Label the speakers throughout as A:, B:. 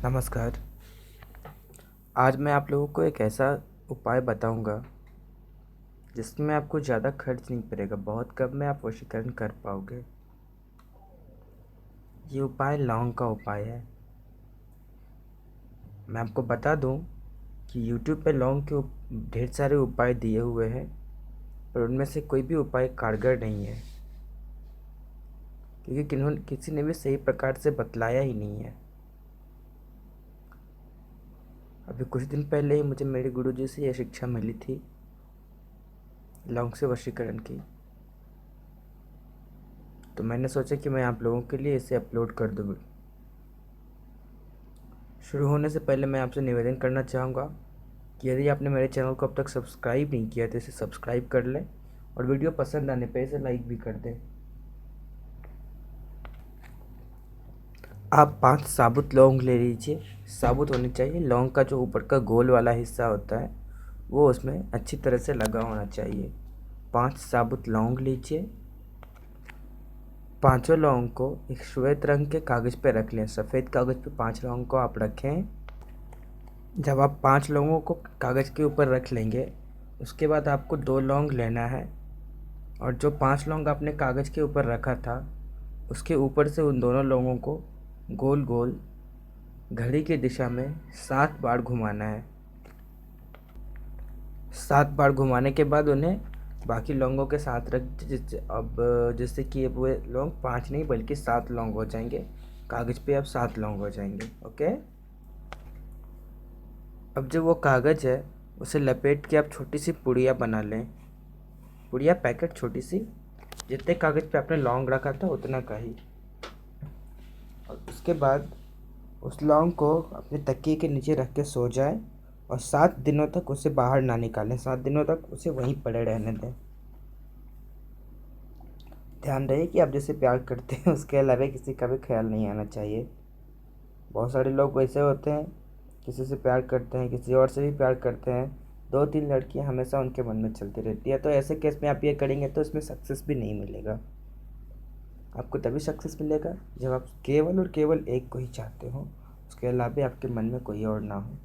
A: नमस्कार। आज मैं आप लोगों को एक ऐसा उपाय बताऊंगा जिसमें आपको ज़्यादा खर्च नहीं पड़ेगा, बहुत कम में आप वशीकरण कर पाओगे। ये उपाय लौंग का उपाय है। मैं आपको बता दूं कि YouTube पे लौंग के ढेर सारे उपाय दिए हुए हैं, पर उनमें से कोई भी उपाय कारगर नहीं है, क्योंकि किसी ने भी सही प्रकार से बतलाया ही नहीं है। अभी कुछ दिन पहले ही मुझे मेरे गुरुजी से यह शिक्षा मिली थी लौंग से वशीकरण की, तो मैंने सोचा कि मैं आप लोगों के लिए इसे अपलोड कर दूँ। शुरू होने से पहले मैं आपसे निवेदन करना चाहूँगा कि यदि आपने मेरे चैनल को अब तक सब्सक्राइब नहीं किया तो इसे सब्सक्राइब कर लें और वीडियो पसंद आने पर इसे लाइक भी कर दें। आप 5 साबुत लौंग ले लीजिए। साबुत होनी चाहिए। लौंग का जो ऊपर का गोल वाला हिस्सा होता है वो उसमें अच्छी तरह से लगा होना चाहिए। 5 साबुत लौंग लीजिए। पाँचों लौंग को एक श्वेत रंग के कागज़ पे रख लें। सफ़ेद कागज़ पे 5 लौंग को आप रखें। जब आप 5 लौंगों को कागज़ के ऊपर रख लेंगे, उसके बाद आपको 2 लौंग लेना है और जो 5 लौंग आपने कागज़ के ऊपर रखा था उसके ऊपर से उन दोनों लौंगों को गोल गोल घड़ी की दिशा में 7 बार घुमाना है। 7 बार घुमाने के बाद उन्हें बाकी लौंगों के साथ रख, जिससे कि अब वो लौंग 5 नहीं बल्कि 7 लौंग हो जाएंगे। कागज़ पे अब 7 लौंग हो जाएंगे। ओके। अब जो वो कागज़ है उसे लपेट के आप छोटी सी पुड़िया बना लें। पुड़िया पैकेट छोटी सी, जितने कागज़ पे आपने लौंग रखा था उतना का ही। और उसके बाद उस लौंग को अपने तकिए के नीचे रख के सो जाए और 7 दिनों तक उसे बाहर ना निकालें। 7 दिनों तक उसे वहीं पड़े रहने दें। ध्यान रहे कि आप जैसे प्यार करते हैं उसके अलावा किसी का भी ख्याल नहीं आना चाहिए। बहुत सारे लोग वैसे होते हैं, किसी से प्यार करते हैं, किसी और से भी प्यार करते हैं, 2-3 लड़कियां हमेशा उनके मन में चलती रहती है। तो ऐसे केस में आप ये करेंगे तो इसमें सक्सेस भी नहीं मिलेगा। आपको तभी सक्सेस मिलेगा जब आप केवल और केवल एक को ही चाहते हो, उसके अलावा आपके मन में कोई और ना हो।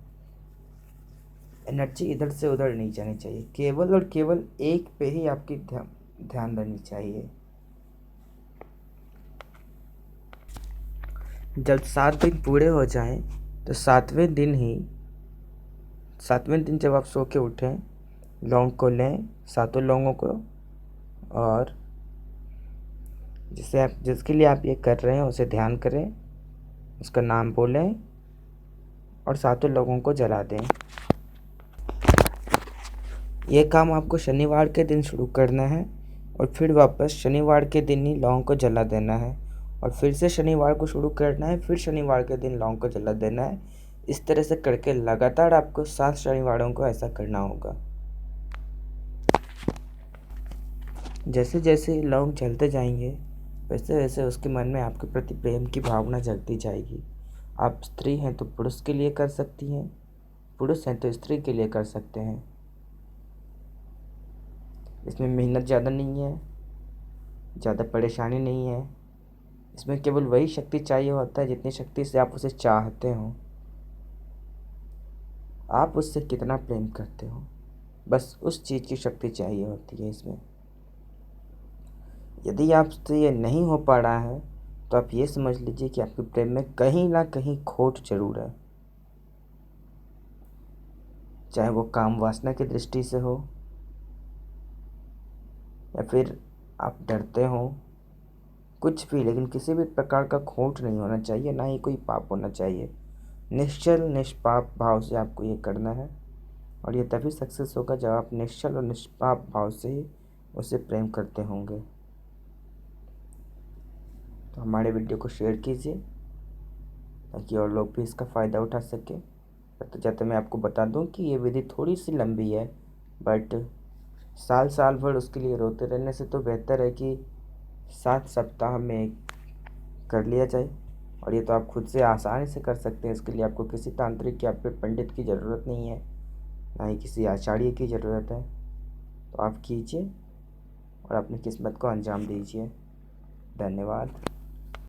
A: एनर्जी इधर से उधर नहीं जानी चाहिए, केवल और केवल एक पे ही आपकी ध्यान रहनी चाहिए। जब 7 दिन पूरे हो जाएं तो 7वें दिन जब आप सो के उठें, लौंग को लें, 7 लौंगों को, और जिसके लिए आप ये कर रहे हैं उसे ध्यान करें, उसका नाम बोलें और 7 लौंगों को जला दें। ये काम आपको शनिवार के दिन शुरू करना है और फिर वापस शनिवार के दिन ही लौंग को जला देना है और फिर से शनिवार को शुरू करना है, फिर शनिवार के दिन लौंग को जला देना है। इस तरह से करके लगातार आपको 7 शनिवारों को ऐसा करना होगा। जैसे जैसे लौंग जलते जाएंगे वैसे वैसे उसके मन में आपके प्रति प्रेम की भावना जगती जाएगी। आप स्त्री हैं तो पुरुष के लिए कर सकती हैं, पुरुष हैं तो स्त्री के लिए कर सकते हैं। इसमें मेहनत ज़्यादा नहीं है, ज़्यादा परेशानी नहीं है। इसमें केवल वही शक्ति चाहिए होता है जितनी शक्ति से आप उसे चाहते हो। आप उससे कितना प्रेम करते हो, बस उस चीज़ की शक्ति चाहिए होती है इसमें। यदि आपसे ये नहीं हो पा रहा है तो आप ये समझ लीजिए कि आपके प्रेम में कहीं ना कहीं खोट जरूर है। चाहे वो काम वासना की दृष्टि से हो या फिर आप डरते हो, कुछ भी, लेकिन किसी भी प्रकार का खोट नहीं होना चाहिए, ना ही कोई पाप होना चाहिए। निश्चल निष्पाप भाव से आपको ये करना है और ये तभी सक्सेस होगा जब आप निश्चल और निष्पाप भाव से ही उसे प्रेम करते होंगे। तो हमारे वीडियो को शेयर कीजिए ताकि और लोग भी इसका फ़ायदा उठा सकें। जाते जाते मैं आपको बता दूं कि ये विधि थोड़ी सी लंबी है, बट साल भर उसके लिए रोते रहने से तो बेहतर है कि 7 सप्ताह में कर लिया जाए। और ये तो आप खुद से आसानी से कर सकते हैं। इसके लिए आपको किसी तांत्रिक या फिर पंडित की ज़रूरत नहीं है, ना ही किसी आचार्य की ज़रूरत है। तो आप कीजिए और अपनी किस्मत को अंजाम दीजिए। धन्यवाद।